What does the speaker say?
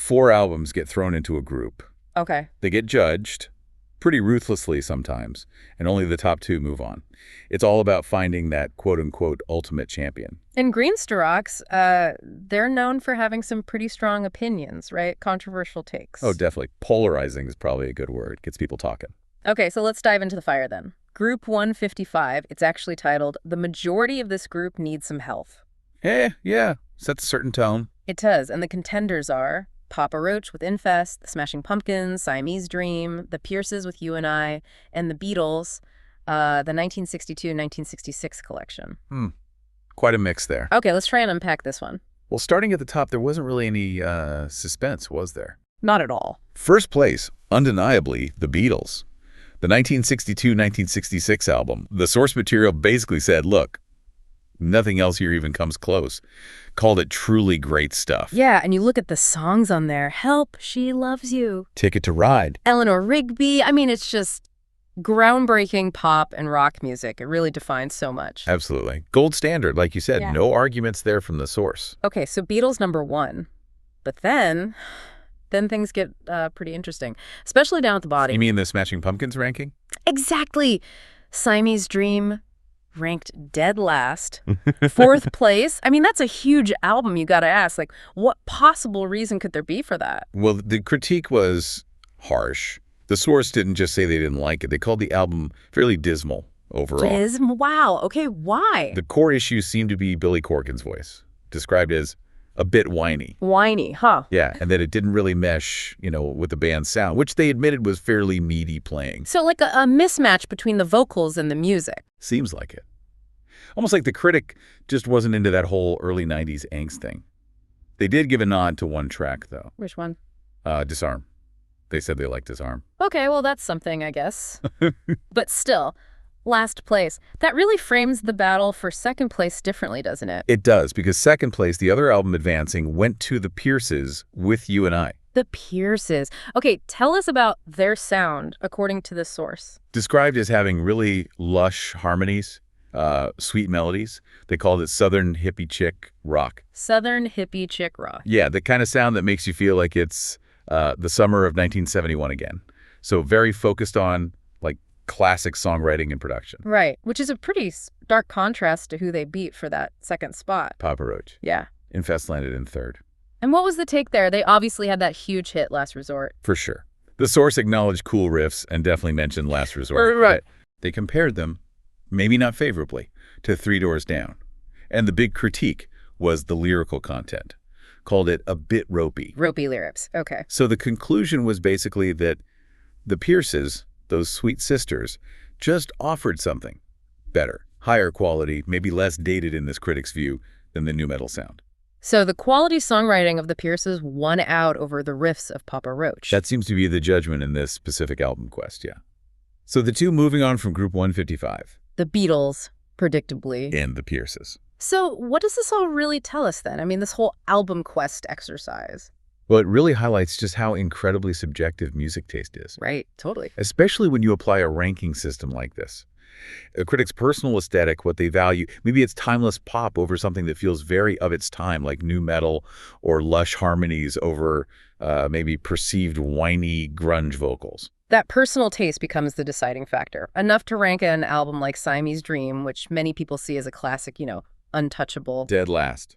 4 albums get thrown into a group. Okay. They get judged pretty ruthlessly sometimes, and only the top 2 move on. It's all about finding that quote-unquote ultimate champion. And Greenstocks, they're known for having some pretty strong opinions, right? Controversial takes. Oh, definitely. Polarizing is probably a good word. Gets people talking. Okay, so let's dive into the fire then. Group 155, it's actually titled, "The Majority of This Group Needs Some Help." Yeah. Sets a certain tone. It does, and the contenders are Papa Roach with Infest, the Smashing Pumpkins, Siamese Dream, the Pierces with You and I, and the Beatles, the 1962-1966 collection. Quite a mix there. Okay, let's try and unpack this one. Well, starting at the top, there wasn't really any suspense, was there? Not at all. First place, undeniably, the Beatles. The 1962-1966 album. The source material basically said, look, nothing else here even comes close. Called it truly great stuff. Yeah, and you look at the songs on there. Help, She Loves You. Ticket to Ride. Eleanor Rigby. I mean, it's just groundbreaking pop and rock music. It really defines so much. Absolutely. Gold standard, like you said. Yeah. No arguments there from the source. Okay, so Beatles #1. But then things get pretty interesting, especially down at the bottom. You mean the Smashing Pumpkins ranking? Exactly. Siamese Dream ranked dead last. 4th place. I mean, that's a huge album. You got to ask, like, what possible reason could there be for that? Well, the critique was harsh. The source didn't just say they didn't like it. They called the album fairly dismal overall. Wow. Okay, why? The core issues seemed to be Billy Corgan's voice, described as a bit whiny. Whiny, huh? Yeah, and that it didn't really mesh, with the band's sound, which they admitted was fairly meaty playing. So like a mismatch between the vocals and the music. Seems like it. Almost like the critic just wasn't into that whole early 90s angst thing. They did give a nod to one track, though. Which one? Disarm. They said they liked Disarm. Okay, well, that's something, I guess. But still, last place. That really frames the battle for second place differently, doesn't it? It does, because second place, the other album advancing, went to the Pierces with You and I. The Pierces. Okay, tell us about their sound, according to this source. Described as having really lush harmonies, sweet melodies. They called it Southern hippie chick rock. Southern hippie chick rock. Yeah, the kind of sound that makes you feel like it's the summer of 1971 again. So very focused on classic songwriting and production. Right, which is a pretty stark contrast to who they beat for that second spot. Papa Roach. Yeah. Infest landed in 3rd. And what was the take there? They obviously had that huge hit, Last Resort. For sure. The source acknowledged cool riffs and definitely mentioned Last Resort. Right. They compared them, maybe not favorably, to Three Doors Down. And the big critique was the lyrical content. Called it a bit ropey. Ropey lyrics, okay. So the conclusion was basically that the Pierces, those sweet sisters, just offered something better, higher quality, maybe less dated in this critic's view than the nu metal sound. So the quality songwriting of the Pierces won out over the riffs of Papa Roach. That seems to be the judgment in this specific album quest, yeah. So the two moving on from Group 155. The Beatles, predictably. And the Pierces. So what does this all really tell us then? I mean, this whole album quest exercise. Well, it really highlights just how incredibly subjective music taste is. Right, totally. Especially when you apply a ranking system like this. A critic's personal aesthetic, what they value, maybe it's timeless pop over something that feels very of its time, like nu metal or lush harmonies over maybe perceived whiny grunge vocals. That personal taste becomes the deciding factor, enough to rank an album like Siamese Dream, which many people see as a classic, untouchable. Dead last.